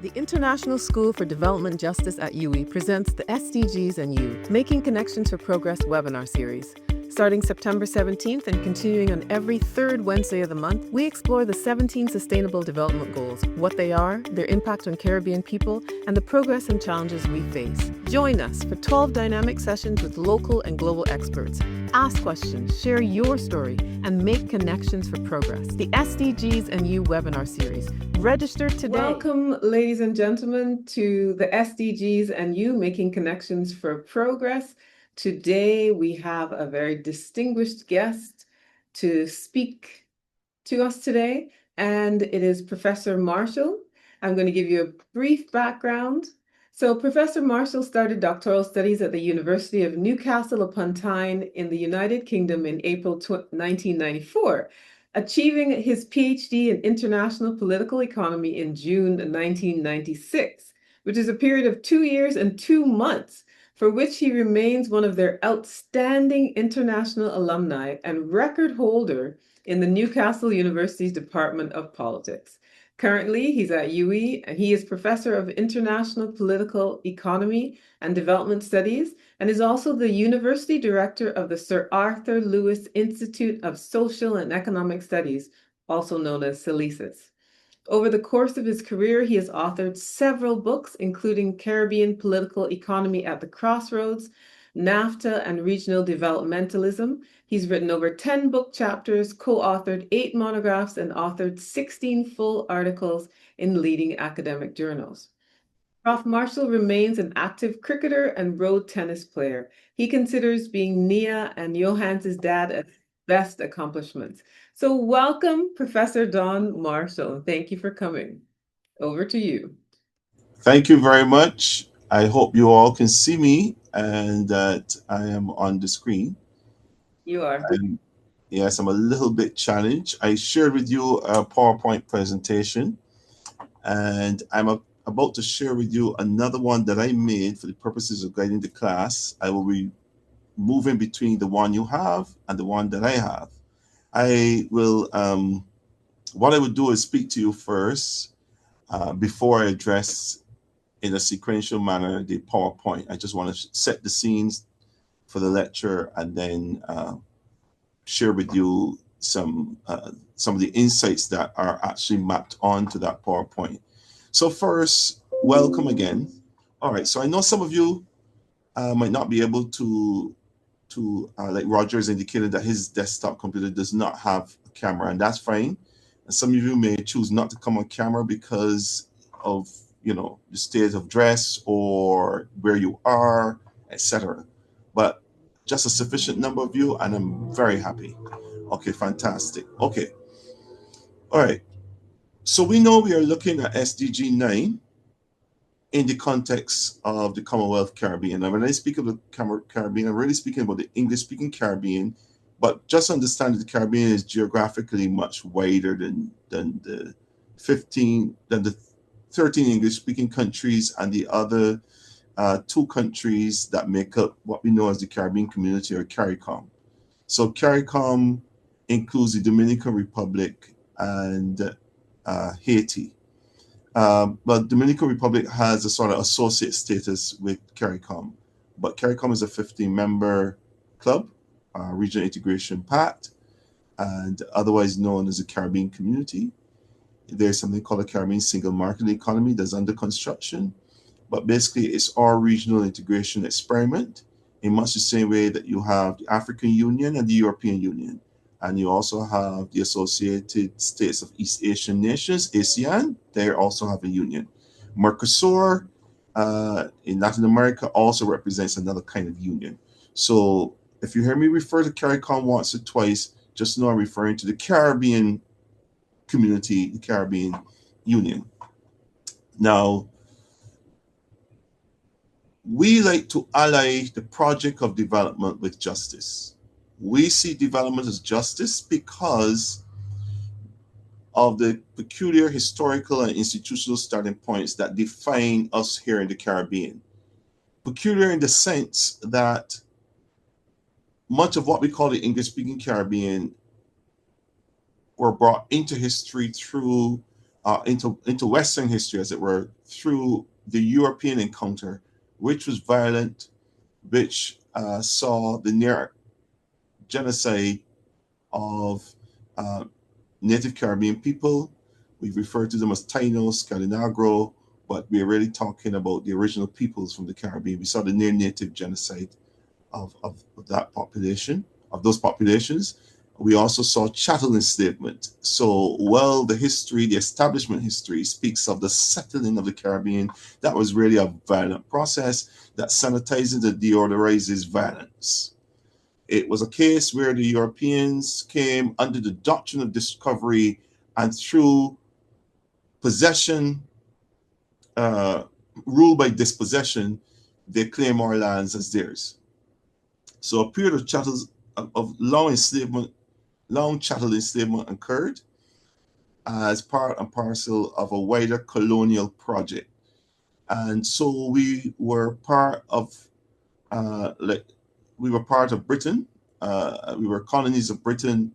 The International School for Development Justice at UWI presents the SDGs and You, Making Connections for Progress webinar series. Starting September 17th and continuing on every third Wednesday of the month, we explore the 17 Sustainable Development Goals, what they are, their impact on Caribbean people, and the progress and challenges we face. Join us for 12 dynamic sessions with local and global experts. Ask questions, share your story, and make connections for progress. The SDGs and You webinar series. Register today. Welcome, ladies and gentlemen, to the SDGs and You, Making Connections for Progress. Today, we have a very distinguished guest to speak to us today, and it is Professor Marshall. I'm going to give you a brief background. So Professor Marshall started doctoral studies at the University of Newcastle upon Tyne in the United Kingdom in April 1994, achieving his PhD in International Political Economy in June 1996, which is a period of 2 years and 2 months, for which he remains one of their outstanding international alumni and record holder in the Newcastle University's Department of Politics. Currently, he's at UWI, and he is Professor of International Political Economy and Development Studies, and is also the University Director of the Sir Arthur Lewis Institute of Social and Economic Studies, also known as SALESIS. Over the course of his career, he has authored several books, including Caribbean Political Economy at the Crossroads, NAFTA and Regional Developmentalism. He's written over 10 book chapters, co-authored 8 monographs, and authored 16 full articles in leading academic journals. Prof. Marshall remains an active cricketer and road tennis player. He considers being Nia and Johan's dad as best accomplishments. So welcome, Professor Don Marshall. Thank you for coming. Over to you. Thank you very much. I hope you all can see me and that I am on the screen. You are. Yes, I'm a little bit challenged. I shared with you a PowerPoint presentation, and about to share with you another one that I made for the purposes of guiding the class. I will be moving between the one you have and the one that I have. What I would do is speak to you first before I address in a sequential manner the PowerPoint. I just want to set the scenes for the lecture and then share with you some of the insights that are actually mapped onto that PowerPoint. So first, welcome again. All right, so I know some of you might not be able to like Roger has indicated that his desktop computer does not have a camera, and that's fine. And some of you may choose not to come on camera because of the state of dress or where you are, etc. But just a sufficient number of you, and I'm very happy. Okay, fantastic. Okay, all right. So we know we are looking at SDG 9 in the context of the Commonwealth Caribbean. And when I speak of the Caribbean, I'm really speaking about the English-speaking Caribbean, but just understand that the Caribbean is geographically much wider than the 13 English-speaking countries and the other 2 countries that make up what we know as the Caribbean Community, or CARICOM. So CARICOM includes the Dominican Republic and Haiti. But Dominican Republic has a sort of associate status with CARICOM, but CARICOM is a 15-member club, Regional Integration Pact, and otherwise known as the Caribbean Community. There's something called a Caribbean Single Market Economy that's under construction, but basically it's our regional integration experiment in much the same way that you have the African Union and the European Union. And you also have the Associated States of East Asian Nations, ASEAN. They also have a union. Mercosur in Latin America also represents another kind of union. So if you hear me refer to CARICOM once or twice, just know I'm referring to the Caribbean Community, the Caribbean Union. Now, we like to ally the project of development with justice. We see development as justice because of the peculiar historical and institutional starting points that define us here in the Caribbean. Peculiar in the sense that much of what we call the English-speaking Caribbean were brought into history through into Western history, as it were, through the European encounter, which was violent, which saw the near genocide of uh, Native Caribbean people. We refer to them as Tainos, Calinagro, but we're really talking about the original peoples from the Caribbean. We saw the near native genocide of that population, of those populations. We also saw chattel enslavement. So, well, the history, the establishment history, speaks of the settling of the Caribbean. That was really a violent process that sanitizes and deodorizes violence. It was a case where the Europeans came under the doctrine of discovery, and through possession, uh, rule by dispossession, they claim our lands as theirs. So a period of chattels of long enslavement, long chattel enslavement occurred as part and parcel of a wider colonial project. And so we were part of we were part of Britain. We were colonies of Britain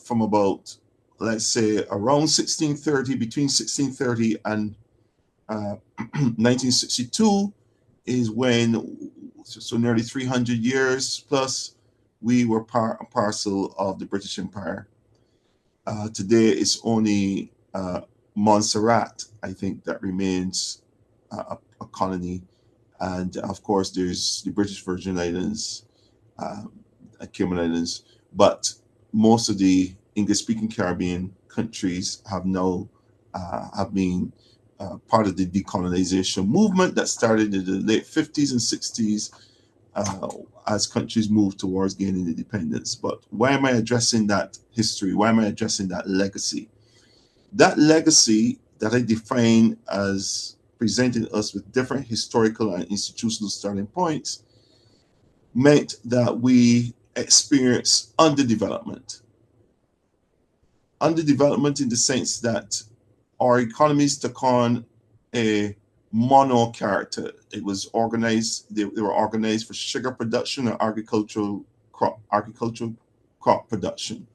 from about, let's say, around 1630, between 1630 and 1962 is when, so nearly 300 years plus, we were part and parcel of the British Empire. Today, it's only Montserrat, I think, that remains a colony. And of course, there's the British Virgin Islands, Cayman Islands, but most of the English-speaking Caribbean countries have now have been part of the decolonization movement that started in the late 50s and 60s as countries moved towards gaining independence. But why am I addressing that history? Why am I addressing that legacy? That legacy that I define as presenting us with different historical and institutional starting points meant that we experience underdevelopment. Underdevelopment in the sense that our economies took on a mono character. It was organized, they were organized for sugar production and agricultural crop production.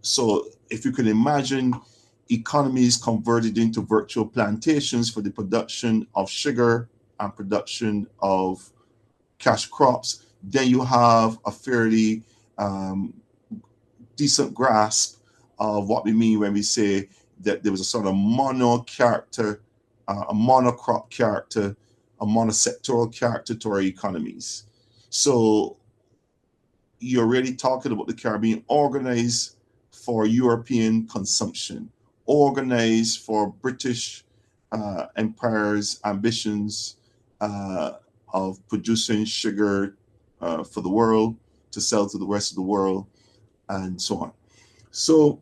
So if you can imagine economies converted into virtual plantations for the production of sugar and production of cash crops, then you have a fairly decent grasp of what we mean when we say that there was a sort of mono character, a monocrop character, a monosectoral character to our economies. So you're really talking about the Caribbean organized for European consumption, organized for British Empire's ambitions of producing sugar for the world to sell to the rest of the world, and so on. So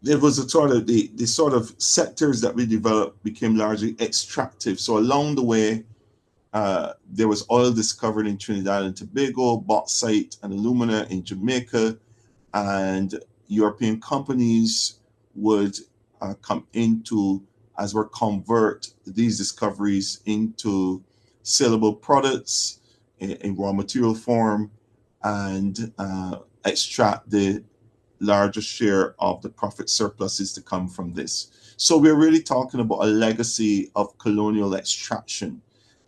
there was a sort of the sort of sectors that we developed became largely extractive. So along the way, there was oil discovered in Trinidad and Tobago, bauxite and alumina in Jamaica, and European companies would come into, as we convert these discoveries into saleable products in raw material form, and extract the larger share of the profit surpluses to come from this. So we're really talking about a legacy of colonial extraction,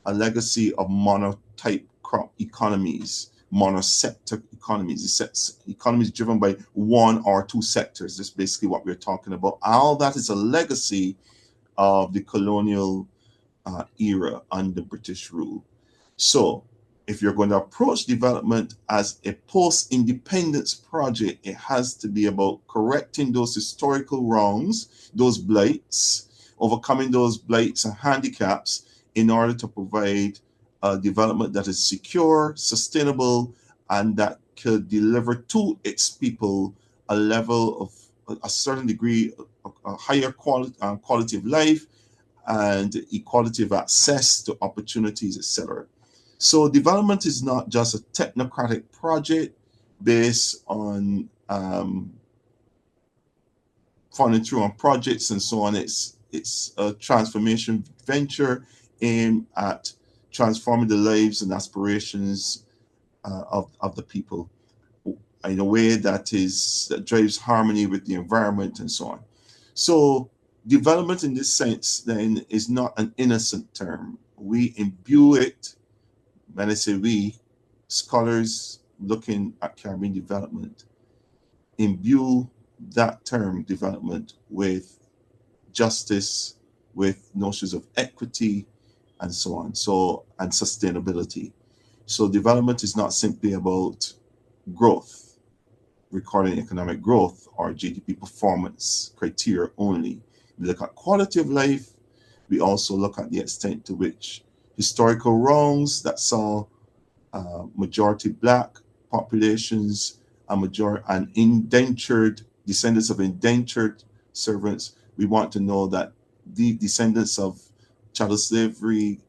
a legacy of monotype crop economies, monosector economies, economies driven by one or two sectors. That's basically what we're talking about. All that is a legacy of the colonial era under British rule. So if you're going to approach development as a post-independence project, it has to be about correcting those historical wrongs, those blights, overcoming those blights and handicaps in order to provide a development that is secure, sustainable, and that could deliver to its people a level of a certain degree, a higher quality of life and equality of access to opportunities, etc. So development is not just a technocratic project based on funding through on projects and so on. It's a transformation venture aimed at transforming the lives and aspirations of the people. in a way that drives harmony with the environment and so on. So development in this sense then is not an innocent term. We imbue it, when I say we, scholars looking at Caribbean development imbue that term development with justice, with notions of equity, and so on. So, and sustainability. So development is not simply about growth, recording economic growth or GDP performance criteria only. We look at quality of life. We also look at the extent to which historical wrongs that saw majority black populations and indentured descendants of indentured servants. We want to know that the descendants of chattel slavery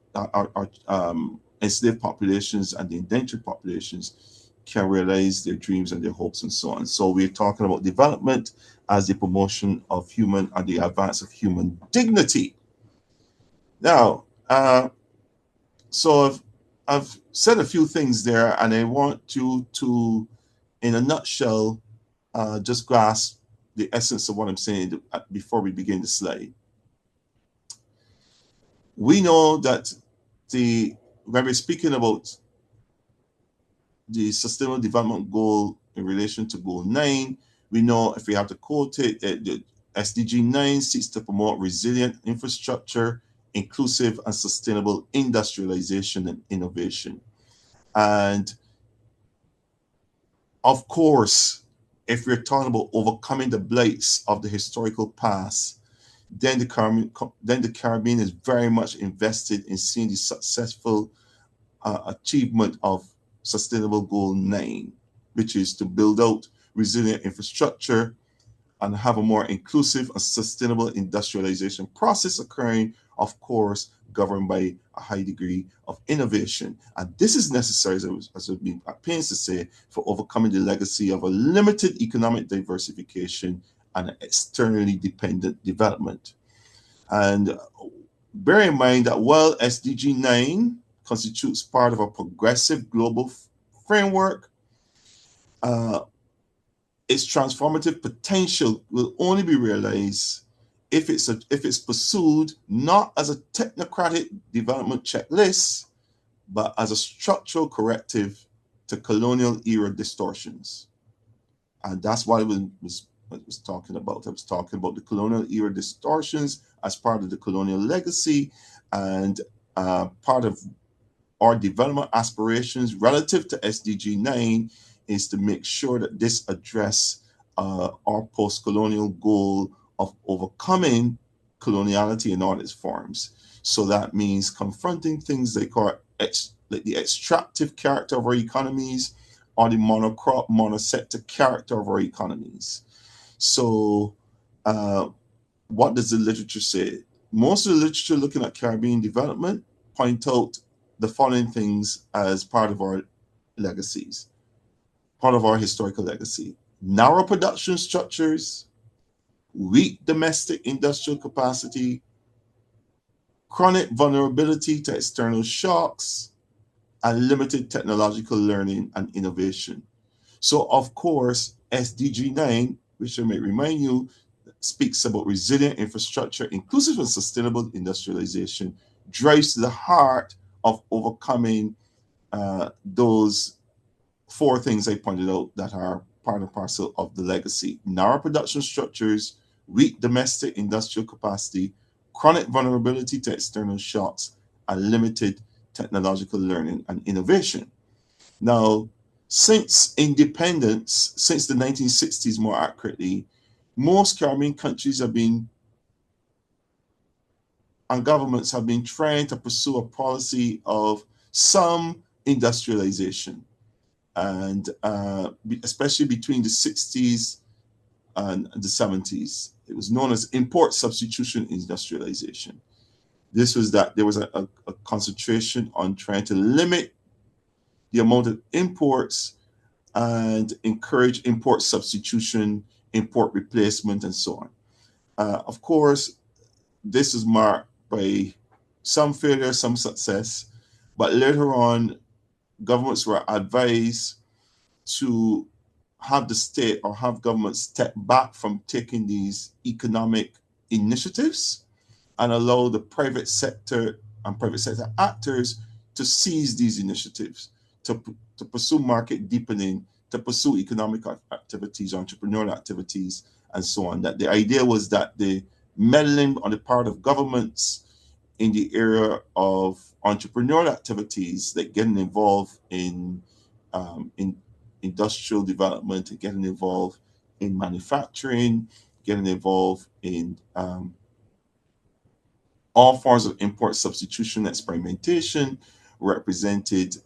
enslaved populations and the indentured populations can realize their dreams and their hopes and so on. So we're talking about development as the promotion of human and the advance of human dignity. Now, so I've said a few things there, and I want you to, in a nutshell, just grasp the essence of what I'm saying before we begin the slide. We know that when we're speaking about the Sustainable Development Goal in relation to Goal 9, we know, if we have to quote it, the SDG 9 seeks to promote resilient infrastructure, inclusive and sustainable industrialization and innovation. And of course, if we're talking about overcoming the blights of the historical past, then the Caribbean is very much invested in seeing the successful achievement of Sustainable Goal 9, which is to build out resilient infrastructure and have a more inclusive and sustainable industrialization process occurring, of course, governed by a high degree of innovation. And this is necessary, as I've been at pains to say, for overcoming the legacy of a limited economic diversification and externally dependent development. And bear in mind that while SDG 9 constitutes part of a progressive global framework, its transformative potential will only be realized if it's pursued not as a technocratic development checklist, but as a structural corrective to colonial era distortions. And that's what I was talking about. I was talking about the colonial era distortions as part of the colonial legacy, and part of our development aspirations relative to SDG 9 is to make sure that this address our post-colonial goal of overcoming coloniality in all its forms. So that means confronting things like the extractive character of our economies or the monocrop, monosector character of our economies. So what does the literature say? Most of the literature looking at Caribbean development point out the following things as part of our legacies, part of our historical legacy: narrow production structures, weak domestic industrial capacity, chronic vulnerability to external shocks, and limited technological learning and innovation. So, of course, SDG 9, which I may remind you, speaks about resilient infrastructure, inclusive and sustainable industrialization, drives to the heart of overcoming those four things I pointed out that are part and parcel of the legacy: narrow production structures, weak domestic industrial capacity, chronic vulnerability to external shocks, and limited technological learning and innovation. Now, since independence, since the 1960s more accurately, most Caribbean countries have been, and governments have been trying to pursue a policy of some industrialization. And especially between the 60s and the 70s, it was known as import substitution industrialization. This was that there was a concentration on trying to limit the amount of imports and encourage import substitution, import replacement, and so on. Of course, this is marked by some failure, some success, but later on, governments were advised to have the state or have government step back from taking these economic initiatives and allow the private sector and private sector actors to seize these initiatives, to pursue market deepening, to pursue economic activities, entrepreneurial activities, and so on. That the idea was that the meddling on the part of governments in the area of entrepreneurial activities, like getting involved in industrial development and getting involved in manufacturing, getting involved in all forms of import substitution experimentation, represented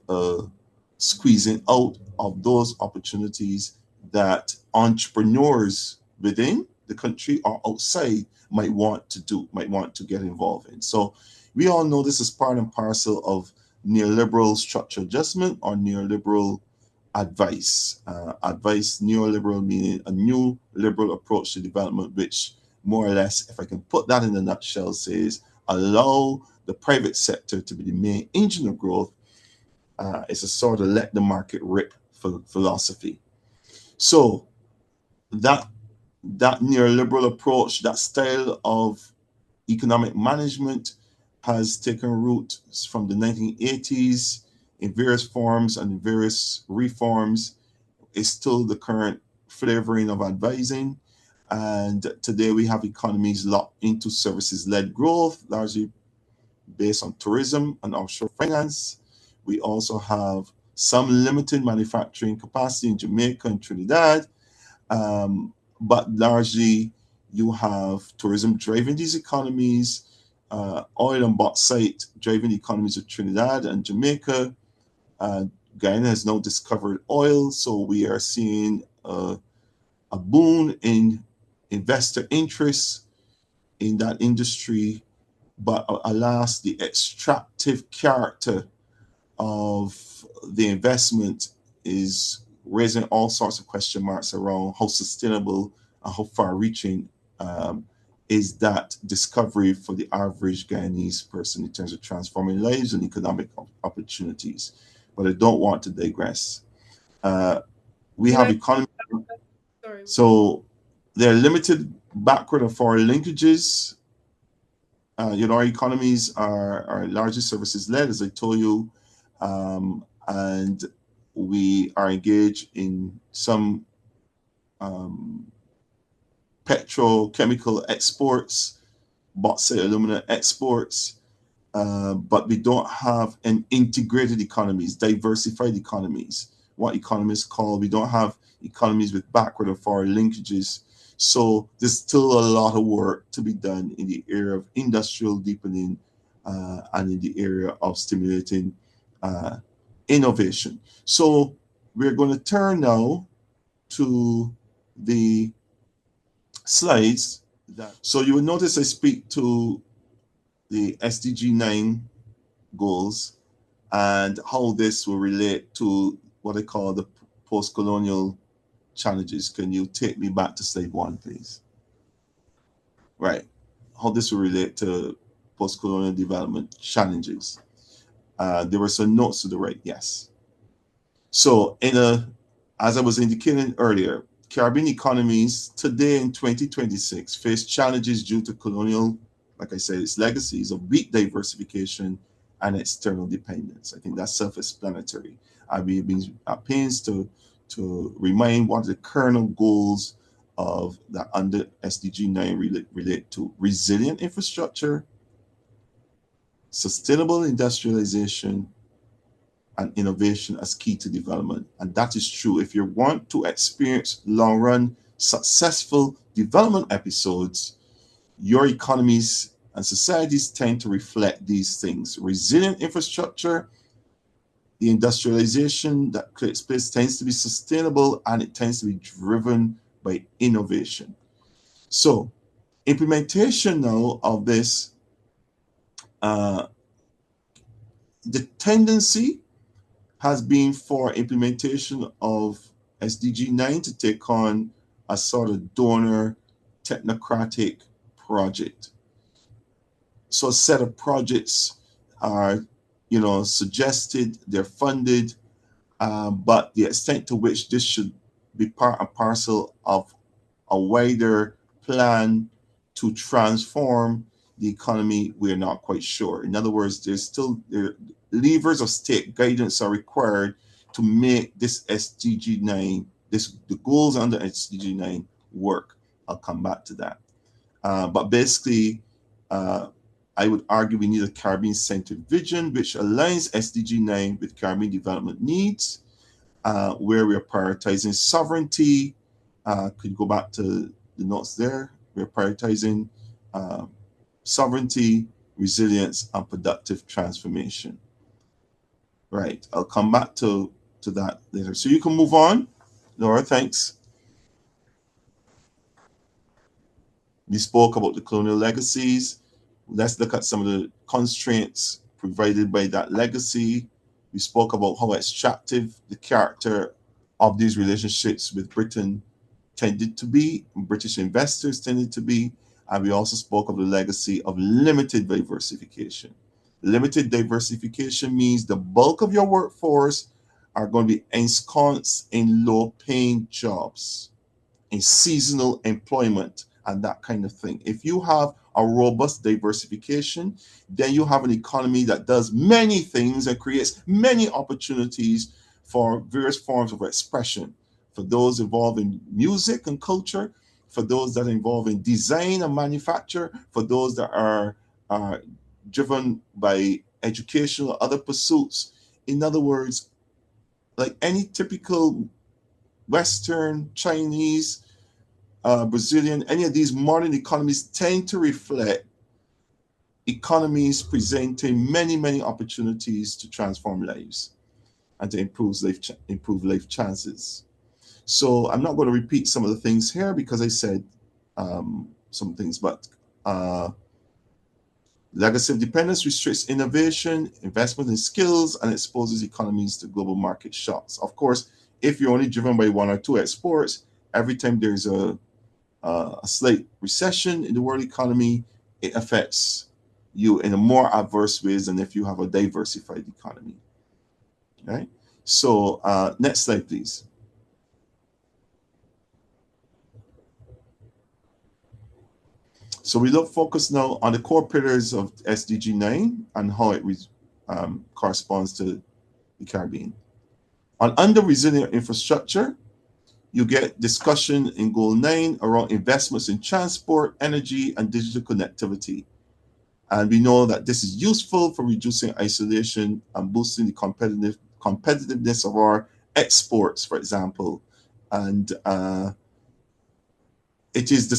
squeezing out of those opportunities that entrepreneurs within the country or outside might want to get involved in. So we all know this is part and parcel of neoliberal structural adjustment or neoliberal advice. Neoliberal meaning a new liberal approach to development, which more or less, if I can put that in a nutshell, says allow the private sector to be the main engine of growth. It's a sort of let the market rip philosophy. So that neoliberal approach, that style of economic management has taken root from the 1980s in various forms and various reforms. Is still the current flavoring of advising. And today we have economies locked into services-led growth, largely based on tourism and offshore finance. We also have some limited manufacturing capacity in Jamaica and Trinidad, but largely you have tourism driving these economies, oil and bauxite driving the economies of Trinidad and Jamaica. Guyana has now discovered oil, so we are seeing a boom in investor interest in that industry. But alas, the extractive character of the investment is raising all sorts of question marks around how sustainable and how far-reaching is that discovery for the average Guyanese person in terms of transforming lives and economic opportunities. But I don't want to digress. We have economy. So there are limited backward and forward linkages. Our economies are largely services led, as I told you, and we are engaged in some petrochemical exports, bauxite alumina exports, but we don't have an integrated economies, diversified economies, what economists call, we don't have economies with backward and forward linkages. So there's still a lot of work to be done in the area of industrial deepening and in the area of stimulating innovation. So we're going to turn now to the slides. So you will notice I speak to the SDG 9 goals and how this will relate to what I call the post-colonial challenges. Can you take me back to slide 1, please? Right. How this will relate to post-colonial development challenges. There were some notes to the right, yes. So as I was indicating earlier, Caribbean economies today in 2026 face challenges due to colonial, like I said, its legacies of weak diversification and external dependence. I think that's self-explanatory. I've been at pains to remind what the kernel goals of the under SDG 9 relate to: resilient infrastructure, sustainable industrialization, and innovation as key to development. And that is true. If you want to experience long-run successful development episodes, your economies and societies tend to reflect these things. Resilient infrastructure, the industrialization that takes place tends to be sustainable, and it tends to be driven by innovation. So implementation now of this, the tendency has been for implementation of SDG 9 to take on a sort of donor technocratic project. So a set of projects are, suggested, they're funded, but the extent to which this should be part and parcel of a wider plan to transform the economy? We're not quite sure. In other words, levers of state guidance are required to make this SDG 9, the goals under SDG 9 work. I'll come back to that. But basically, I would argue we need a Caribbean-centered vision which aligns SDG 9 with Caribbean development needs, where we're prioritizing sovereignty. Could you go back to the notes there? We're prioritizing sovereignty, resilience, and productive transformation. Right, I'll come back to that later. So you can move on. Laura, thanks. We spoke about the colonial legacies. Let's look at some of the constraints provided by that legacy. We spoke about how extractive the character of these relationships with Britain tended to be, British investors tended to be, and we also spoke of the legacy of limited diversification. Limited diversification means the bulk of your workforce are going to be ensconced in low-paying jobs, in seasonal employment, and that kind of thing. If you have a robust diversification, then you have an economy that does many things and creates many opportunities for various forms of expression. For those involved in music and culture, for those that are involved in design and manufacture, for those that are driven by education or other pursuits. In other words, like any typical Western, Chinese, Brazilian, any of these modern economies tend to reflect economies presenting many, many opportunities to transform lives and to improve life chances. So I'm not going to repeat some of the things here because I said some things, but legacy of dependence restricts innovation, investment in skills, and exposes economies to global market shocks. Of course, if you're only driven by one or two exports, every time there's a slight recession in the world economy, it affects you in a more adverse ways than if you have a diversified economy. Right? So next slide, please. So we look focus now on the core pillars of SDG 9 and how it corresponds to the Caribbean. Under resilient infrastructure, you get discussion in Goal 9 around investments in transport, energy, and digital connectivity. And we know that this is useful for reducing isolation and boosting the competitiveness of our exports, for example. And it is the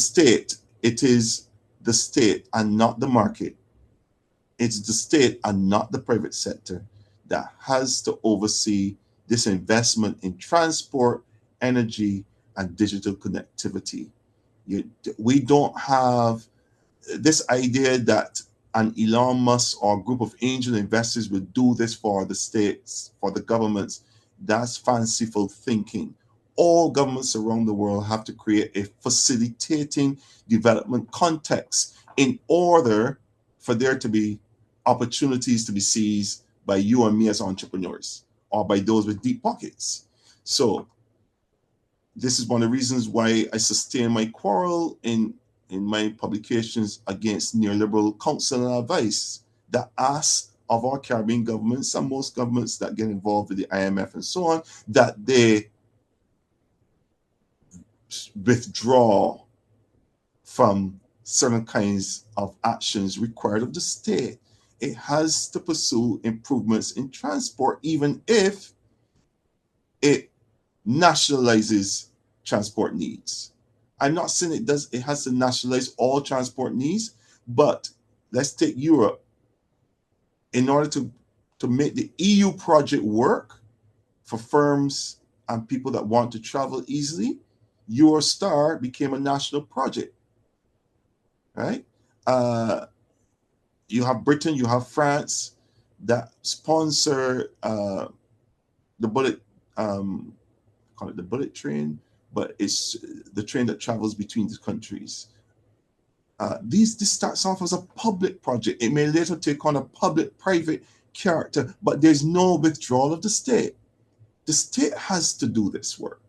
state and not the market. It's the state and not the private sector that has to oversee this investment in transport, energy, and digital connectivity. We don't have this idea that an Elon Musk or group of angel investors will do this for the states, for the governments. That's fanciful thinking. All governments around the world have to create a facilitating development context in order for there to be opportunities to be seized by you and me as entrepreneurs or by those with deep pockets. So this is one of the reasons why I sustain my quarrel in my publications against neoliberal counsel and advice that asks of our Caribbean governments and most governments that get involved with the IMF and so on, that they withdraw from certain kinds of actions required of the state. It has to pursue improvements in transport, even if it nationalizes transport needs. I'm not saying it has to nationalize all transport needs, but let's take Europe. In order to make the EU project work for firms and people that want to travel easily, Eurostar became a national project, right? You have Britain, you have France that sponsor the bullet, call it the bullet train, but it's the train that travels between the countries. This starts off as a public project. It may later take on a public-private character, but there's no withdrawal of the state. The state has to do this work.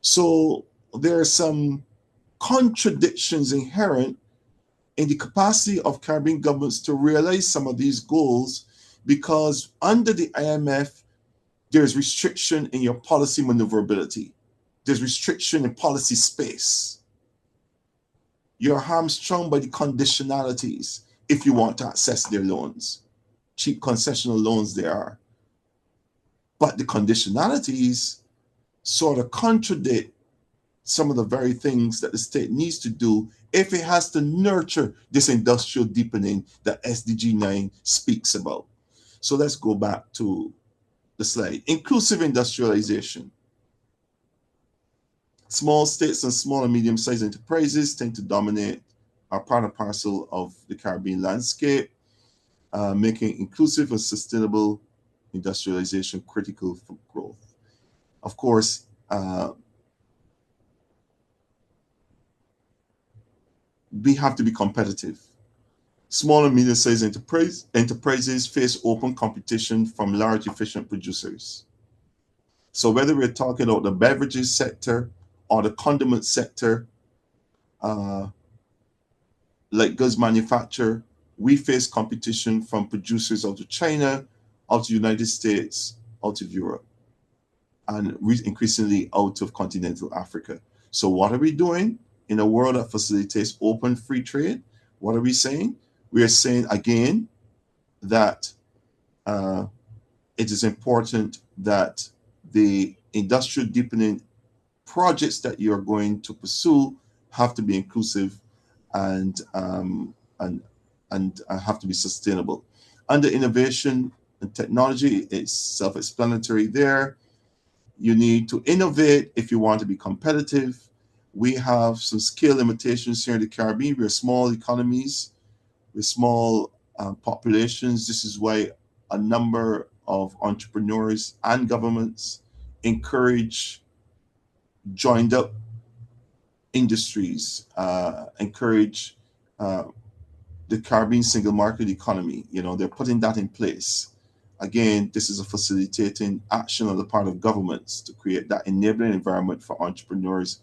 So there are some contradictions inherent in the capacity of Caribbean governments to realize some of these goals, because under the IMF, there's restriction in your policy maneuverability. There's restriction in policy space. You're hamstrung by the conditionalities if you want to access their loans. Cheap concessional loans they are. But the conditionalities sort of contradict some of the very things that the state needs to do if it has to nurture this industrial deepening that SDG 9 speaks about. So let's go back to the slide. Inclusive industrialization. Small states and small and medium-sized enterprises tend to dominate our part and parcel of the Caribbean landscape, making inclusive and sustainable industrialization critical for growth. Of course, we have to be competitive. Small and medium-sized enterprises face open competition from large, efficient producers. So whether we're talking about the beverages sector or the condiment sector, like goods manufacture, we face competition from producers out of China, out of the United States, out of Europe, and increasingly out of continental Africa. So what are we doing in a world that facilitates open free trade? What are we saying? We are saying again that it is important that the industrial deepening projects that you are going to pursue have to be inclusive and have to be sustainable. Under innovation and technology, it's self-explanatory there. You need to innovate if you want to be competitive. We have some scale limitations here in the Caribbean. We're small economies with small populations. This is why a number of entrepreneurs and governments encourage joined up industries, encourage the Caribbean single market economy. You know, they're putting that in place. Again, this is a facilitating action on the part of governments to create that enabling environment for entrepreneurs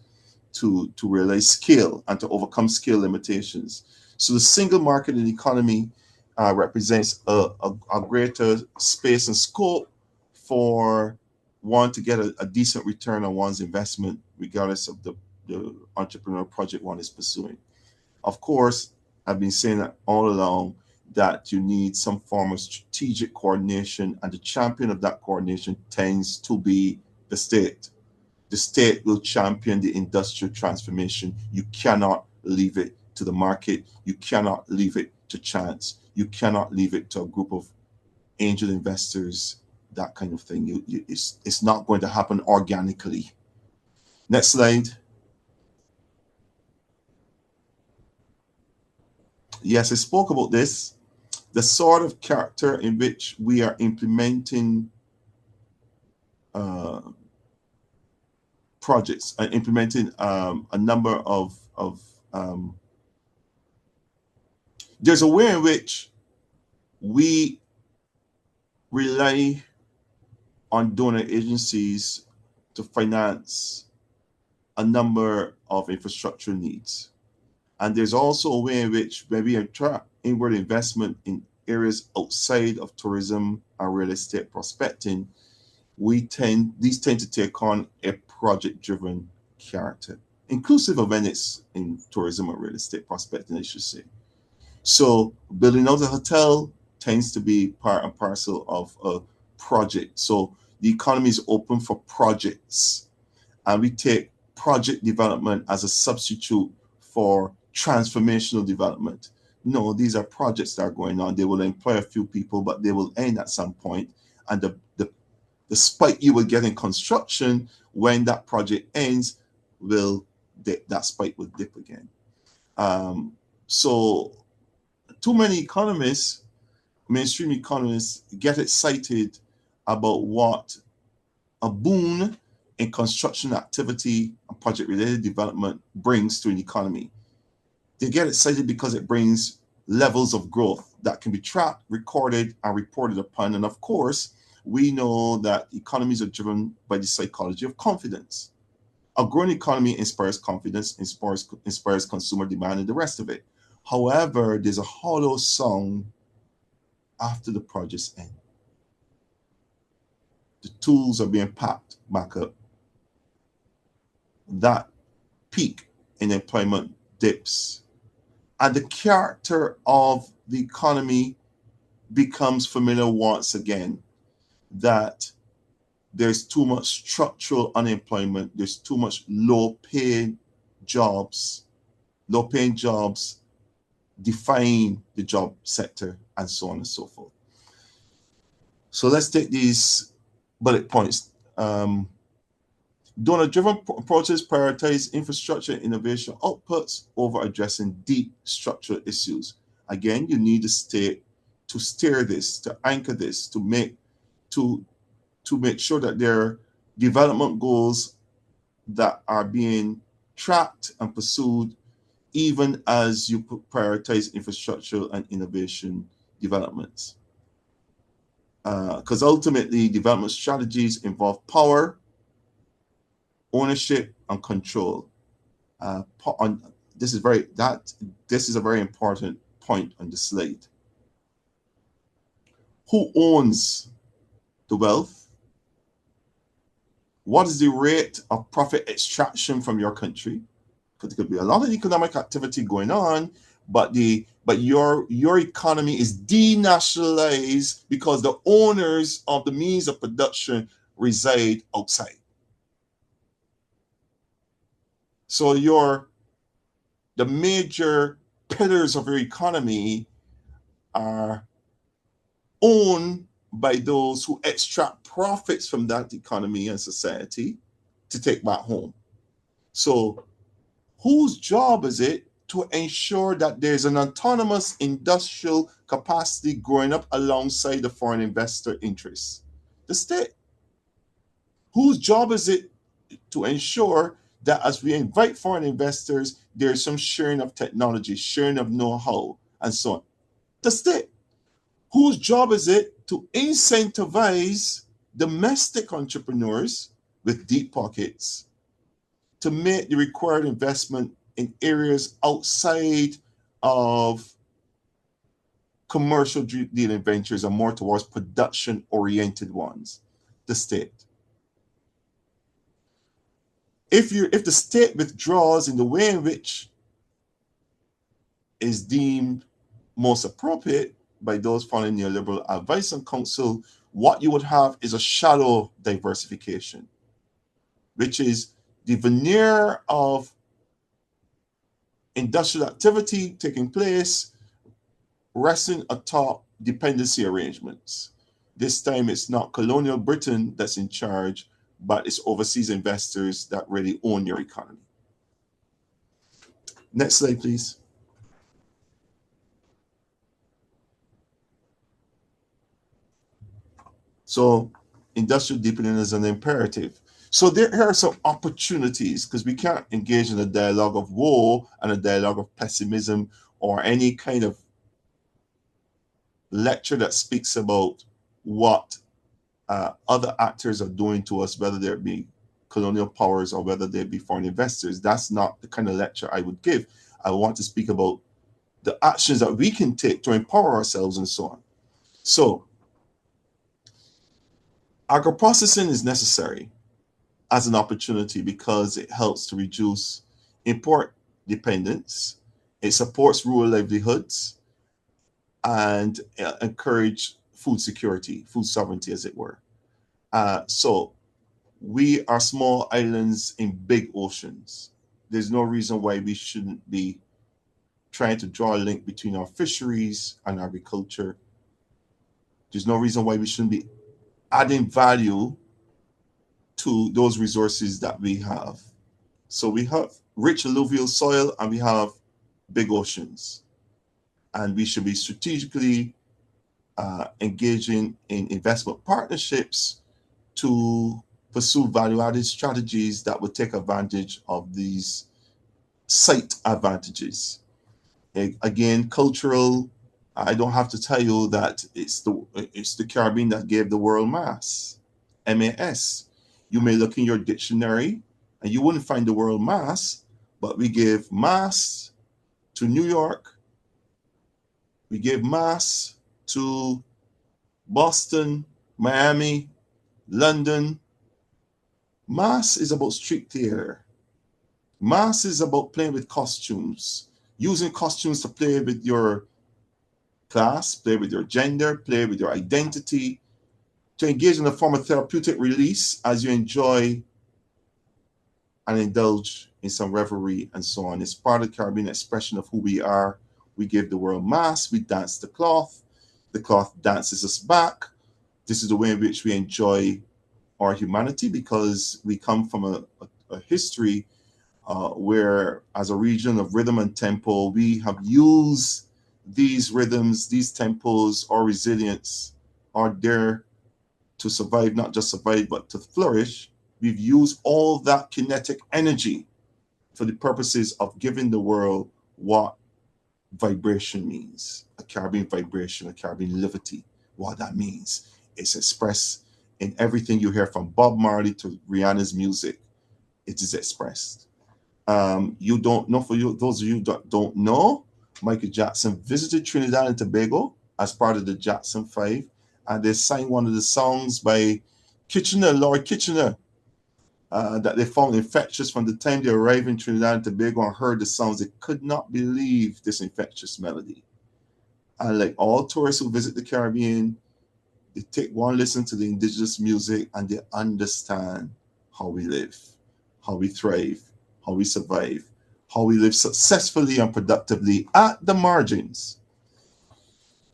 to realize scale and to overcome scale limitations. So the single market and economy represents a greater space and scope for one to get a decent return on one's investment, regardless of the entrepreneur project one is pursuing. Of course, I've been saying that all along, that you need some form of strategic coordination, and the champion of that coordination tends to be the state. The state will champion the industrial transformation. You cannot leave it to the market. You cannot leave it to chance. You cannot leave it to a group of angel investors, that kind of thing. It's not going to happen organically. Next slide. Yes, I spoke about this. The sort of character in which we are implementing projects, implementing a number of there's a way in which we rely on donor agencies to finance a number of infrastructure needs. And there's also a way in which, when we attract inward investment in areas outside of tourism and real estate prospecting, these tend to take on a project-driven character, inclusive of Venice in tourism and real estate prospecting, I should say. So building out a hotel tends to be part and parcel of a project. So the economy is open for projects, and we take project development as a substitute for transformational development. No, these are projects that are going on. They will employ a few people, but they will end at some point. And the spike you will get in construction when that project ends that spike will dip again. So too many economists, mainstream economists, get excited about what a boon in construction activity and project-related development brings to an economy. They get excited because it brings levels of growth that can be tracked, recorded, and reported upon. And of course, we know that economies are driven by the psychology of confidence. A growing economy inspires confidence, inspires consumer demand, and the rest of it. However, there's a hollow sound after the projects end. The tools are being packed back up. That peak in employment dips, and the character of the economy becomes familiar once again. That there's too much structural unemployment, there's too much low-paying jobs define the job sector, and so on and so forth. So let's take these bullet points. Donor-driven approaches prioritize infrastructure and innovation outputs over addressing deep structural issues. Again, you need the state to steer this, to anchor this, to make sure that there are development goals that are being tracked and pursued, even as you prioritize infrastructure and innovation developments. Because ultimately, development strategies involve power, ownership, and control. This is a very important point on the slide. Who owns the wealth? What is the rate of profit extraction from your country? Because there could be a lot of economic activity going on, but your economy is denationalized because the owners of the means of production reside outside. So the major pillars of your economy are owned by those who extract profits from that economy and society to take back home. So whose job is it to ensure that there's an autonomous industrial capacity growing up alongside the foreign investor interests? The state. Whose job is it to ensure that as we invite foreign investors, there's some sharing of technology, sharing of know-how, and so on? The state. Whose job is it to incentivize domestic entrepreneurs with deep pockets to make the required investment in areas outside of commercial dealing ventures and more towards production-oriented ones? The state. If the state withdraws in the way in which is deemed most appropriate by those following neoliberal advice and counsel, what you would have is a shallow diversification, which is the veneer of industrial activity taking place resting atop dependency arrangements. This time it's not colonial Britain that's in charge, but it's overseas investors that really own your economy. Next slide, please. So industrial deepening is an imperative. So there are some opportunities, because we can't engage in a dialogue of woe and a dialogue of pessimism or any kind of lecture that speaks about what other actors are doing to us, whether they be colonial powers or whether they be foreign investors. That's not the kind of lecture I would give. I want to speak about the actions that we can take to empower ourselves and so on. So agro-processing is necessary as an opportunity because it helps to reduce import dependence, it supports rural livelihoods, and encourage food security, food sovereignty, as it were. So we are small islands in big oceans. There's no reason why we shouldn't be trying to draw a link between our fisheries and agriculture. There's no reason why we shouldn't be adding value to those resources that we have. So we have rich alluvial soil and we have big oceans. And we should be strategically engaging in investment partnerships to pursue value-added strategies that would take advantage of these site advantages. Again, cultural, I don't have to tell you that it's the Caribbean that gave the world MAS. You may look in your dictionary And you wouldn't find the word mass, but we give mass to New York. We give mass to Boston, Miami, London. Mass is about street theater. Mass is about playing with costumes, using costumes to play with your class, play with your gender, play with your identity, to engage in a form of therapeutic release as you enjoy and indulge in some revelry and so on. It's part of the Caribbean expression of who we are. We give the world mass, we dance the cloth dances us back. This is the way in which we enjoy our humanity, because we come from a history where, as a region of rhythm and tempo, we have used these rhythms, these tempos, our resilience, our dare to survive, not just survive, but to flourish. We've used all that kinetic energy for the purposes of giving the world what vibration means, a Caribbean vibration, a Caribbean liberty, what that means. It's expressed in everything you hear, from Bob Marley to Rihanna's music. It is expressed. You don't know, for you, those of you that don't know, Michael Jackson visited Trinidad and Tobago as part of the Jackson 5, and they sang one of the songs by Lord Kitchener, that they found infectious. From the time they arrived in Trinidad and Tobago and heard the sounds, they could not believe this infectious melody. And like all tourists who visit the Caribbean, they take one listen to the indigenous music and they understand how we live, how we thrive, how we survive, how we live successfully and productively at the margins.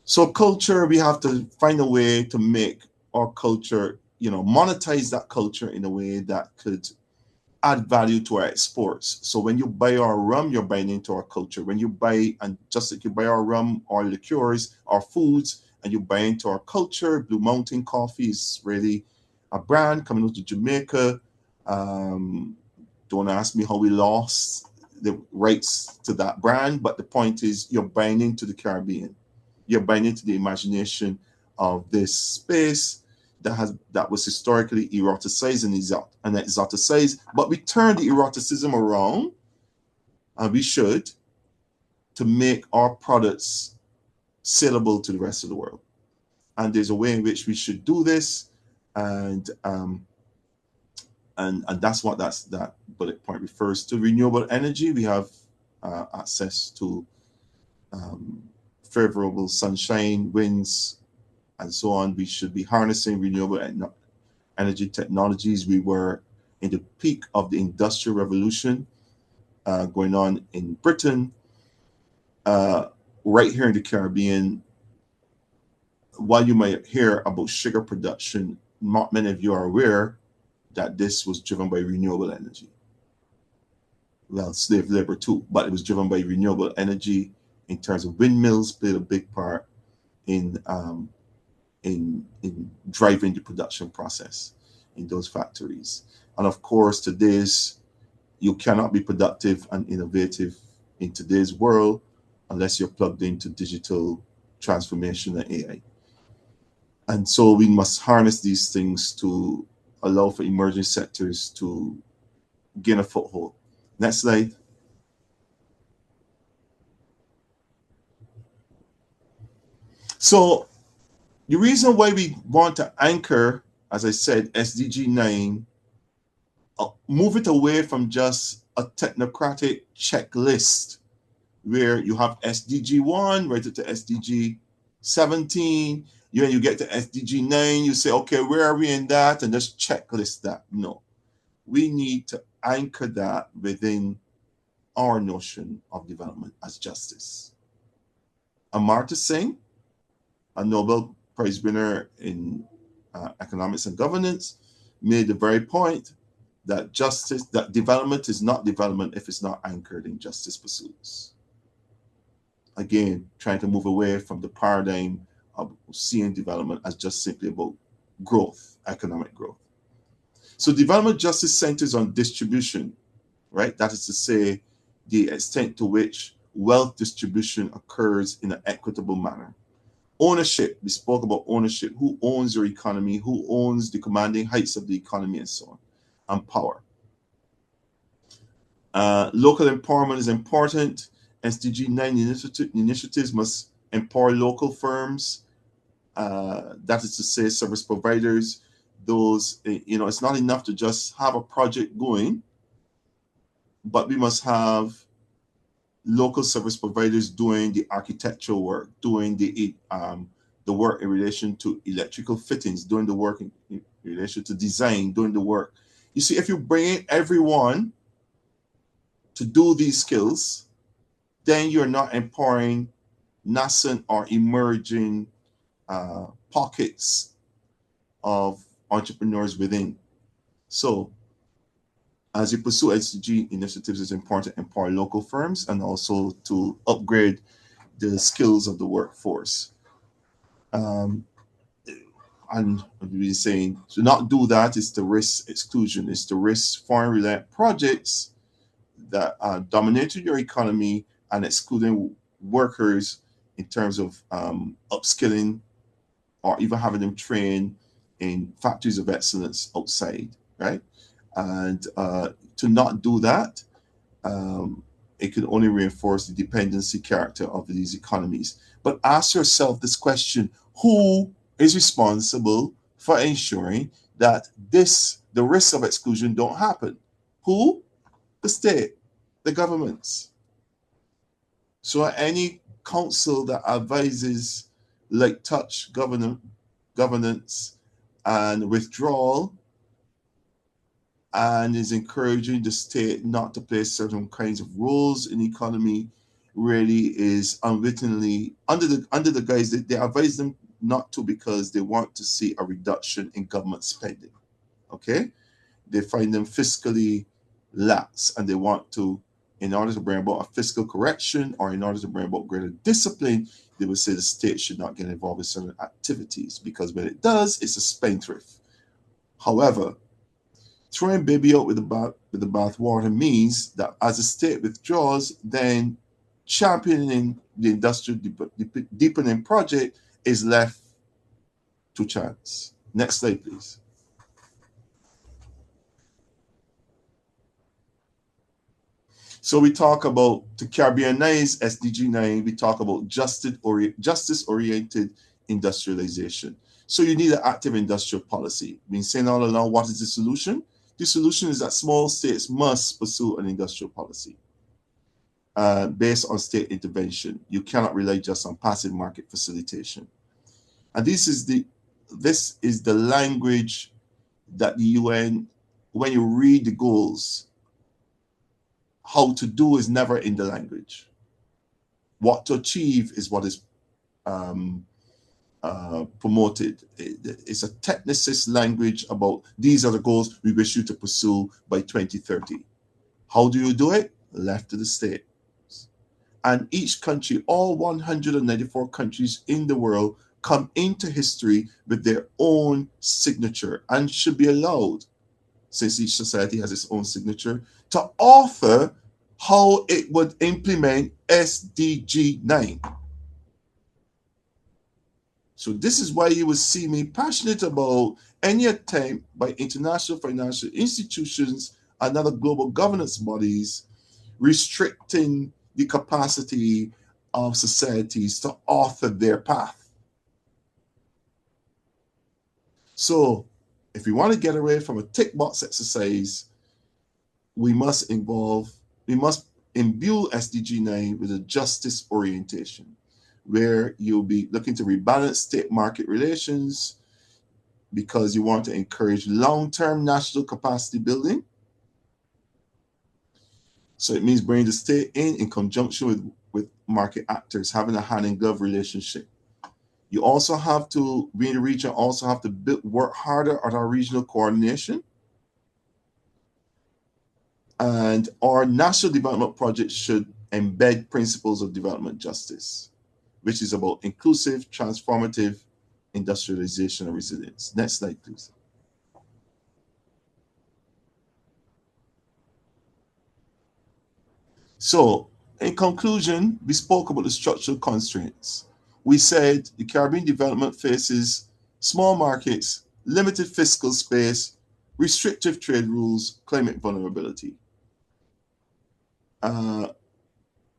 So culture, we have to find a way to make our culture, monetize that culture in a way that could add value to our exports. So when you buy our rum, you're buying into our culture. When you buy, and just like you buy our rum, our liqueurs, our foods, and you buy into our culture, Blue Mountain Coffee is really a brand coming out of Jamaica. Don't ask me how we lost the rights to that brand, but the point is, you're buying into the Caribbean. You're buying into the imagination of this space that was historically eroticized and exoticized, but we turn the eroticism around, and we should, to make our products saleable to the rest of the world. And there's a way in which we should do this, and that's what that bullet point refers to. Renewable energy, we have access to favorable sunshine, winds, and so on. We should be harnessing renewable energy technologies. We were in the peak of the Industrial Revolution going on in Britain. Right here in the Caribbean, while you might hear about sugar production, not many of you are aware that this was driven by renewable energy. Well, slave labor too, but it was driven by renewable energy. In terms of windmills, played a big part in driving the production process in those factories. And of course, you cannot be productive and innovative in today's world unless you're plugged into digital transformation and AI. And so we must harness these things to allow for emerging sectors to gain a foothold. Next slide. So the reason why we want to anchor, as I said, SDG 9, move it away from just a technocratic checklist where you have SDG 1 right to SDG 17. You get to SDG 9, you say, okay, where are we in that? And just checklist that. No, we need to anchor that within our notion of development as justice. Amartya Sen, a Nobel Prize winner in economics and governance, made the very point that development is not development if it's not anchored in justice pursuits. Again, trying to move away from the paradigm of seeing development as just simply about growth, economic growth. So development justice centers on distribution, right? That is to say, the extent to which wealth distribution occurs in an equitable manner. Ownership, we spoke about ownership. Who owns your economy? Who owns the commanding heights of the economy and so on? And power. Local empowerment is important. SDG 9 initiatives must empower local firms, that is to say, service providers. Those, it's not enough to just have a project going, but we must have local service providers doing the architectural work, doing the work in relation to electrical fittings, doing the work in relation to design, doing the work. You see, if you bring in everyone to do these skills, then you're not empowering nascent or emerging pockets of entrepreneurs within. So as you pursue SDG initiatives, it's important to empower local firms and also to upgrade the skills of the workforce. And I've been saying to not do that is to risk exclusion, is to risk foreign reliant projects that are dominating your economy and excluding workers in terms of upskilling or even having them train in factories of excellence outside, right? And to not do that, it can only reinforce the dependency character of these economies. But ask yourself this question: who is responsible for ensuring that the risks of exclusion don't happen? Who? The state, the governments. So any council that advises light touch governance and withdrawal and is encouraging the state not to play certain kinds of roles in the economy really is unwittingly under the guise that they advise them not to, because they want to see a reduction in government spending. Okay, they find them fiscally lax, and they want to, in order to bring about a fiscal correction or in order to bring about greater discipline, they would say the state should not get involved in certain activities, because when it does, it's a spendthrift. However, throwing baby out with the bathwater means that as the state withdraws, then championing the industrial deepening project is left to chance. Next slide, please. So we talk about, to Caribbeanize SDG 9, we talk about justice-oriented industrialization. So you need an active industrial policy. We've been saying all along, what is the solution? The solution is that small states must pursue an industrial policy based on state intervention. You cannot rely just on passive market facilitation. And this is the language that the UN, when you read the goals, how to do is never in the language. What to achieve is what is promoted. It's a technicist language about these are the goals we wish you to pursue by 2030. How do you do it? Left to the state. And each country, all 194 countries in the world, come into history with their own signature and should be allowed, since each society has its own signature, to author how it would implement SDG 9. So this is why you will see me passionate about any attempt by international financial institutions and other global governance bodies restricting the capacity of societies to author their path. So if we want to get away from a tick box exercise, we must imbue SDG 9 with a justice orientation, where you'll be looking to rebalance state market relations because you want to encourage long-term national capacity building. So it means bringing the state in conjunction with market actors, having a hand-in-glove relationship. You also have to, we in the region also have to work harder at our regional coordination. And our national development projects should embed principles of development justice, which is about inclusive, transformative industrialization and resilience. Next slide, please. So, in conclusion, we spoke about the structural constraints. We said the Caribbean development faces small markets, limited fiscal space, restrictive trade rules, climate vulnerability. Uh,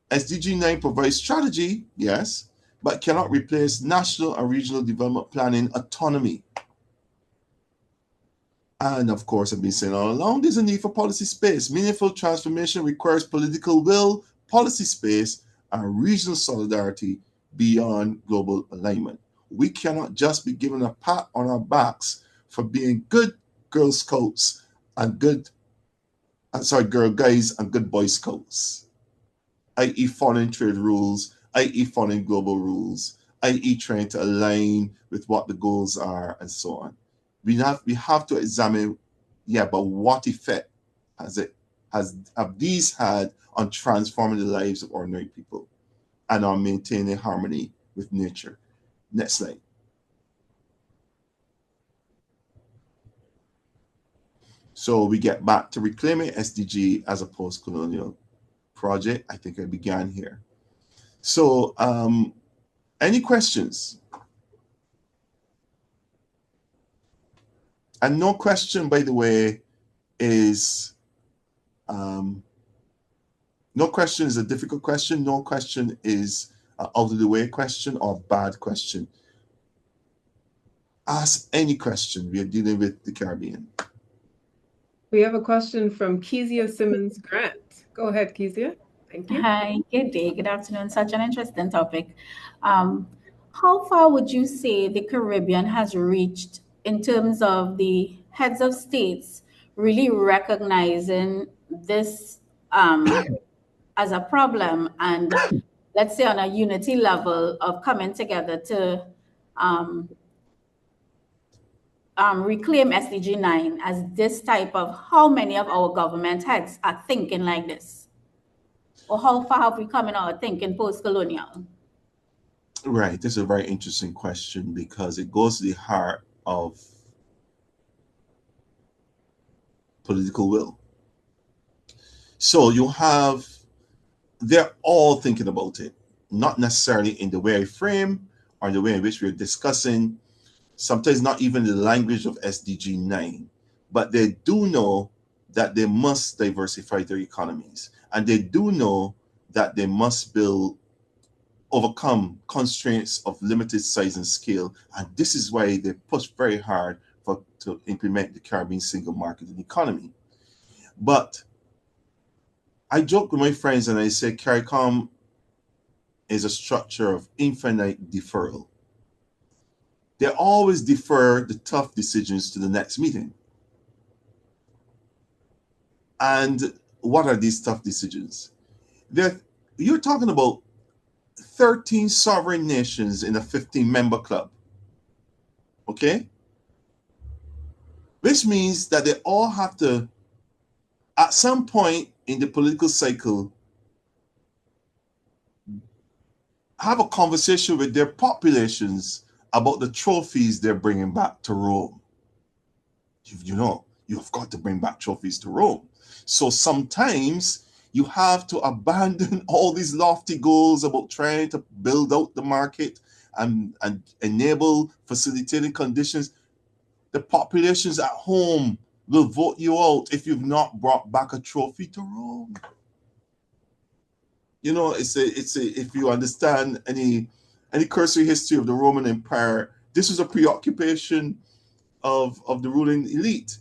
SDG 9 provides strategy, yes, but cannot replace national and regional development planning autonomy. And of course, I've been saying all along, there's a need for policy space. Meaningful transformation requires political will, policy space, and regional solidarity beyond global alignment. We cannot just be given a pat on our backs for being good Girl Scouts and Girl Guys and good Boy Scouts, i.e. following trade rules, i.e. following global rules, i.e. trying to align with what the goals are and so on. We have to examine, but what effect have these had on transforming the lives of ordinary people and on maintaining harmony with nature? Next slide. So we get back to reclaiming SDG as a post-colonial project. I think I began here. So any questions? And no question, by the way, is no question is a difficult question. No question is out of the way question or bad question. Ask any question. We are dealing with the Caribbean. We have a question from Kezia Simmons Grant. Go ahead, Kezia. Thank you. Hi, good day, good afternoon. Such an interesting topic. How far would you say the Caribbean has reached in terms of the heads of states really recognizing this as a problem and, let's say, on a unity level of coming together to reclaim SDG 9 as this type of, how many of our government heads are thinking like this? Or how far have we come in our thinking post-colonial? Right. This is a very interesting question because it goes to the heart of political will. So they're all thinking about it, not necessarily in the way I frame or the way in which we're discussing, sometimes not even the language of SDG 9, but they do know that they must diversify their economies. And they do know that they must overcome constraints of limited size and scale. And this is why they push very hard to implement the Caribbean single market and economy. But I joke with my friends and I say CARICOM is a structure of infinite deferral. They always defer the tough decisions to the next meeting. And what are these tough decisions? You're talking about 13 sovereign nations in a 15-member club. Okay? Which means that they all have to, at some point in the political cycle, have a conversation with their populations about the trophies they're bringing back to Rome. You've got to bring back trophies to Rome. So sometimes you have to abandon all these lofty goals about trying to build out the market and enable facilitating conditions. The populations at home will vote you out if you've not brought back a trophy to Rome. If you understand any cursory history of the Roman Empire, this was a preoccupation of the ruling elite.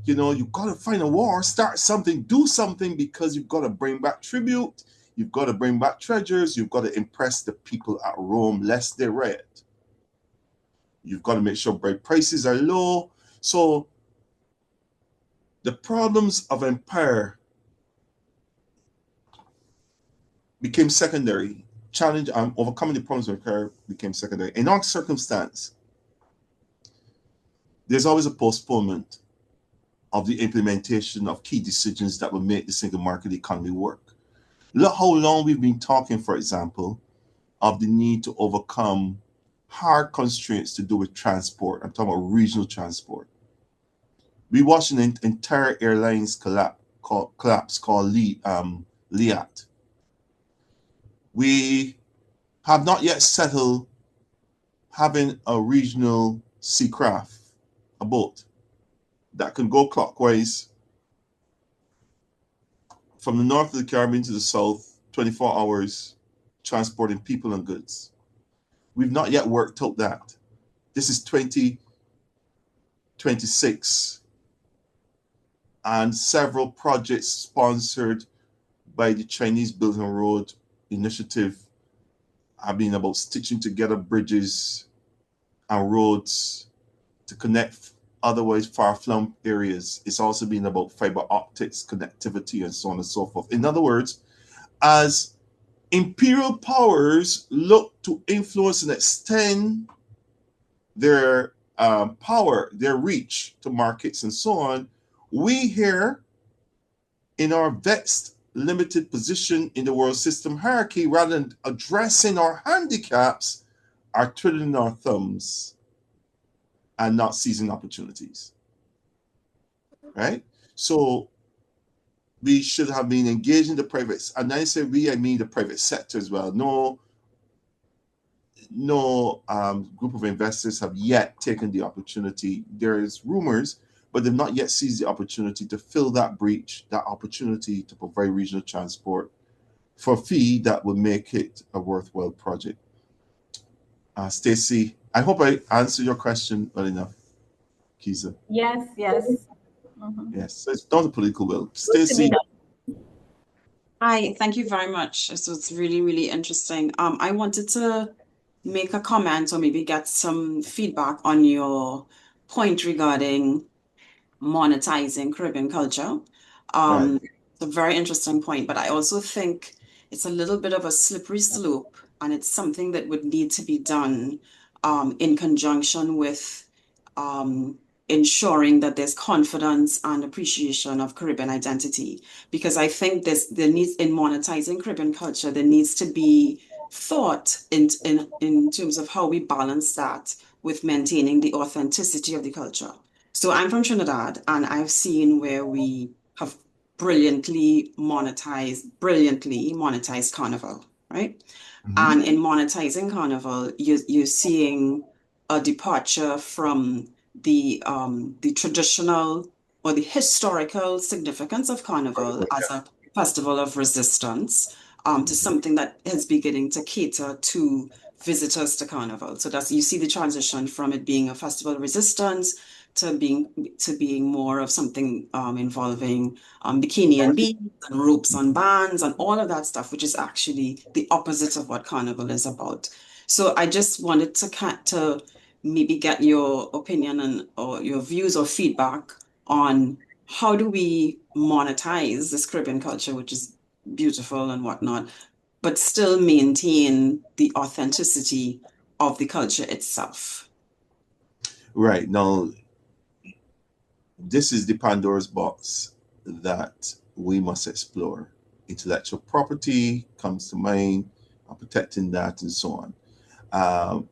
You've got to find a war, start something, do something, because you've got to bring back tribute, you've got to bring back treasures, you've got to impress the people at Rome lest they riot. You've got to make sure bread prices are low. So the problems of empire became secondary. Overcoming the problems of empire became secondary. In our circumstance, there's always a postponement of the implementation of key decisions that will make the single market economy work. Look how long we've been talking, for example, of the need to overcome hard constraints to do with transport. I'm talking about regional transport. We watched an entire airlines collapse called LIAT. We have not yet settled having a regional seacraft, a boat that can go clockwise from the north of the Caribbean to the south, 24 hours transporting people and goods. We've not yet worked out that. This is 2026, and several projects sponsored by the Chinese Belt and Road Initiative have been about stitching together bridges and roads to connect otherwise far-flung areas. It's also been about fiber optics, connectivity, and so on and so forth. In other words, as imperial powers look to influence and extend their power, their reach to markets and so on, we here in our vexed, limited position in the world system hierarchy, rather than addressing our handicaps, are twiddling our thumbs and not seizing opportunities, right? So we should have been engaged in the private, and I say we, I mean the private sector as well. No group of investors have yet taken the opportunity. There is rumors, but they've not yet seized the opportunity to fill that breach, that opportunity to provide regional transport for a fee that would make it a worthwhile project. Stacey, I hope I answered your question well enough, Kiza. Yes, yes. Yes, so it's not a political will. Good to be Stacey. done. Hi, thank you very much. So it's really, really interesting. I wanted to make a comment or maybe get some feedback on your point regarding monetizing Caribbean culture. Right. It's a very interesting point, but I also think it's a little bit of a slippery slope, and it's something that would need to be done in conjunction with ensuring that there's confidence and appreciation of Caribbean identity. Because I think there needs, in monetizing Caribbean culture, there needs to be thought in terms of how we balance that with maintaining the authenticity of the culture. So I'm from Trinidad, and I've seen where we have brilliantly monetized Carnival, right? And in monetizing Carnival, you're seeing a departure from the traditional or the historical significance of Carnival as a festival of resistance to something that is beginning to cater to visitors to Carnival. So you see the transition from it being a festival of resistance to being more of something involving bikini and beads and ropes on bands and all of that stuff, which is actually the opposite of what Carnival is about. So I just wanted to maybe get your opinion or your views or feedback on how do we monetize this Caribbean culture, which is beautiful and whatnot, but still maintain the authenticity of the culture itself. Right. Now, this is the Pandora's box that we must explore. Intellectual property comes to mind, protecting that and so on.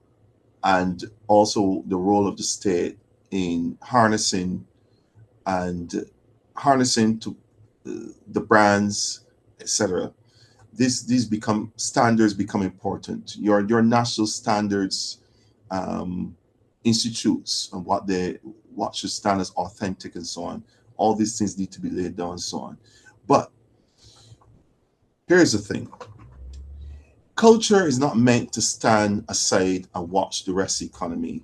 And also the role of the state in harnessing to the brands, etc. These become standards become important. Your national standards institutes and what should stand as authentic and so on. All these things need to be laid down and so on. But here's the thing. Culture is not meant to stand aside and watch the rest of the economy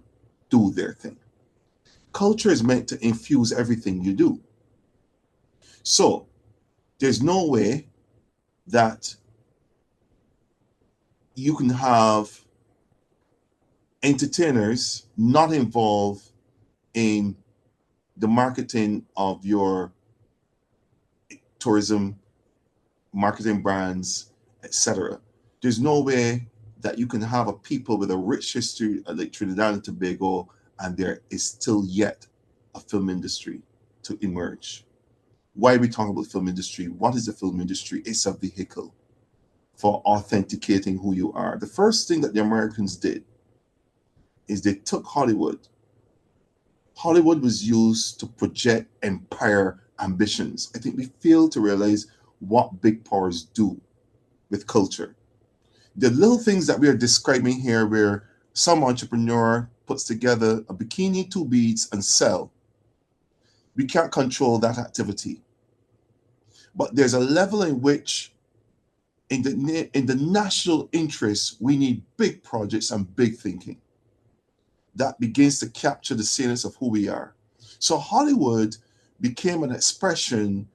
do their thing. Culture is meant to infuse everything you do. So there's no way that you can have entertainers not involved in the marketing of your tourism, marketing brands, etc. There's no way that you can have a people with a rich history like Trinidad and Tobago, and there is still yet a film industry to emerge. Why are we talking about film industry? What is the film industry? It's a vehicle for authenticating who you are. The first thing that the Americans did is they took Hollywood. Hollywood was used to project empire ambitions. I think we fail to realize what big powers do with culture. The little things that we are describing here, where some entrepreneur puts together a bikini, 2 beads, and sell. We can't control that activity. But there's a level in which, in the national interest, we need big projects and big thinking that begins to capture the salience of who we are. So Hollywood became an expression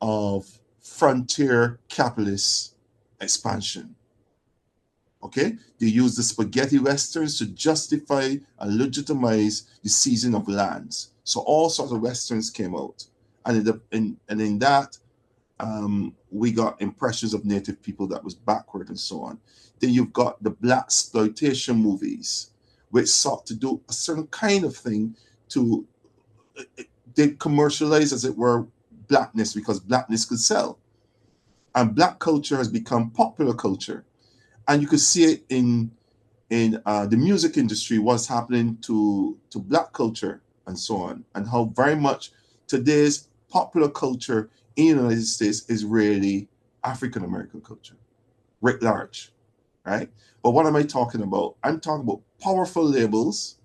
of frontier capitalist expansion. Okay, they used the spaghetti westerns to justify and legitimize the seizing of lands. So all sorts of westerns came out, and in that, we got impressions of native people that was backward and so on. Then you've got the black exploitation movies, which sought to do a certain kind of thing to they commercialize, as it were, blackness because blackness could sell, and black culture has become popular culture, and you could see it in the music industry, what's happening to black culture and so on, and how very much today's popular culture in the United States is really African American culture, writ large, right? But what am I talking about? I'm talking about powerful labels,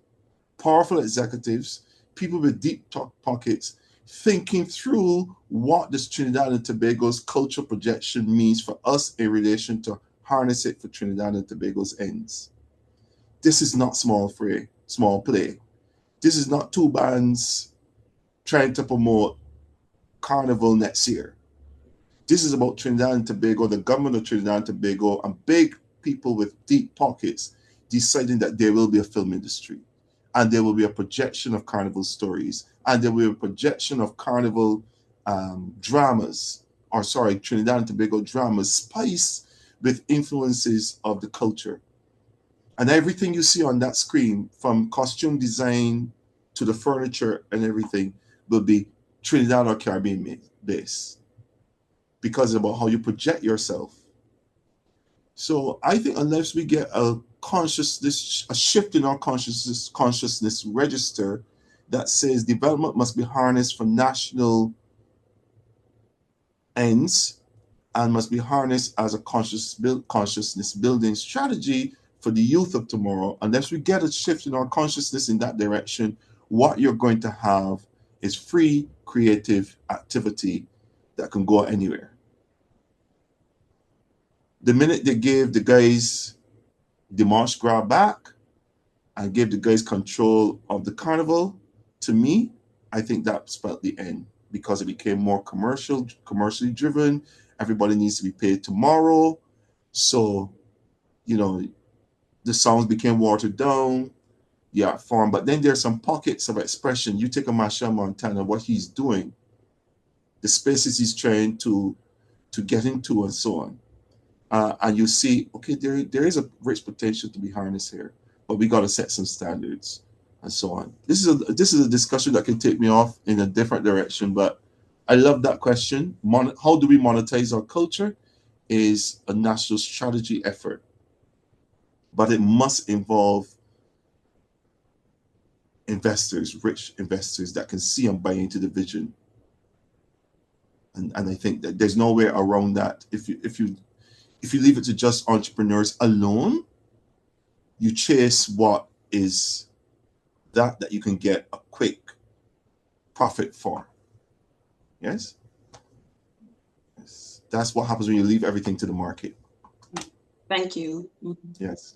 powerful executives, people with deep pockets, thinking through what this Trinidad and Tobago's cultural projection means for us in relation to harness it for Trinidad and Tobago's ends. This is not small play. This is not two bands trying to promote Carnival next year. This is about Trinidad and Tobago, the government of Trinidad and Tobago, and big people with deep pockets deciding that there will be a film industry, and there will be a projection of Carnival stories, and there will be a projection of Carnival dramas, or sorry, Trinidad and Tobago dramas, spiced with influences of the culture. And everything you see on that screen, from costume design to the furniture and everything, will be Trinidad or Caribbean based, because it's about how you project yourself. So I think unless we get a shift in our consciousness register that says development must be harnessed for national ends and must be harnessed as a consciousness building strategy for the youth of tomorrow, unless we get a shift in our consciousness in that direction, what you're going to have is free creative activity that can go anywhere. The minute they gave the guys the March Gras back and gave the guys control of the carnival, to me, I think that spelled the end, because it became more commercially driven. Everybody needs to be paid tomorrow. So, the songs became watered down, the art form. But then there's some pockets of expression. You take a Machel Montana, what he's doing, the spaces he's trying to get into, and so on. And you see, okay, there is a rich potential to be harnessed here, but we got to set some standards and so on. This is a discussion that can take me off in a different direction, but I love that question. How do we monetize our culture is a national strategy effort, but it must involve investors, rich investors that can see and buy into the vision. And I think that there's no way around that. If you leave it to just entrepreneurs alone, you chase what is that you can get a quick profit for. Yes? That's what happens when you leave everything to the market. Thank you. Yes.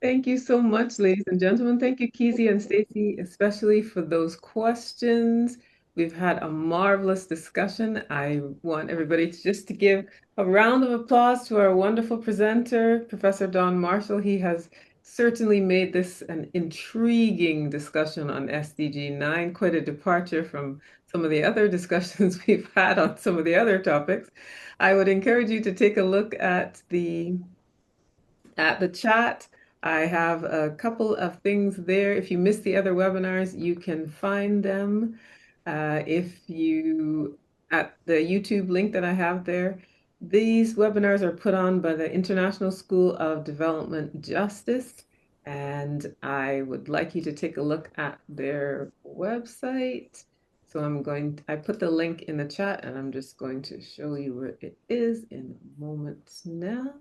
Thank you so much, ladies and gentlemen. Thank you, Kizzy and Stacey, especially for those questions. We've had a marvelous discussion. I want everybody to give a round of applause to our wonderful presenter, Professor Don Marshall. He has certainly made this an intriguing discussion on SDG 9, quite a departure from some of the other discussions we've had on some of the other topics. I would encourage you to take a look at the chat. I have a couple of things there. If you missed the other webinars, you can find them at the YouTube link that I have there. These webinars are put on by the International School of Development Justice, and I would like you to take a look at their website. So I put the link in the chat, and I'm just going to show you where it is in a moment now,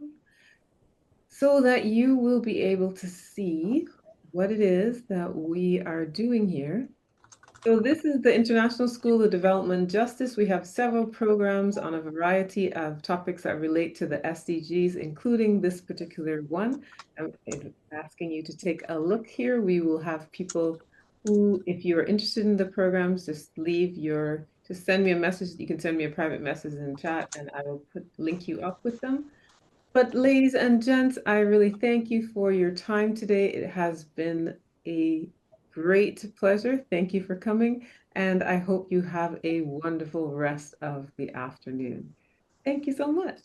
so that you will be able to see what it is that we are doing here. So this is the International School of Development Justice. We have several programs on a variety of topics that relate to the SDGs, including this particular one. I'm asking you to take a look here. We will have people who, if you are interested in the programs, just send me a message. You can send me a private message in chat and I will link you up with them. But ladies and gents, I really thank you for your time today. It has been a great pleasure. Thank you for coming, and I hope you have a wonderful rest of the afternoon. Thank you so much.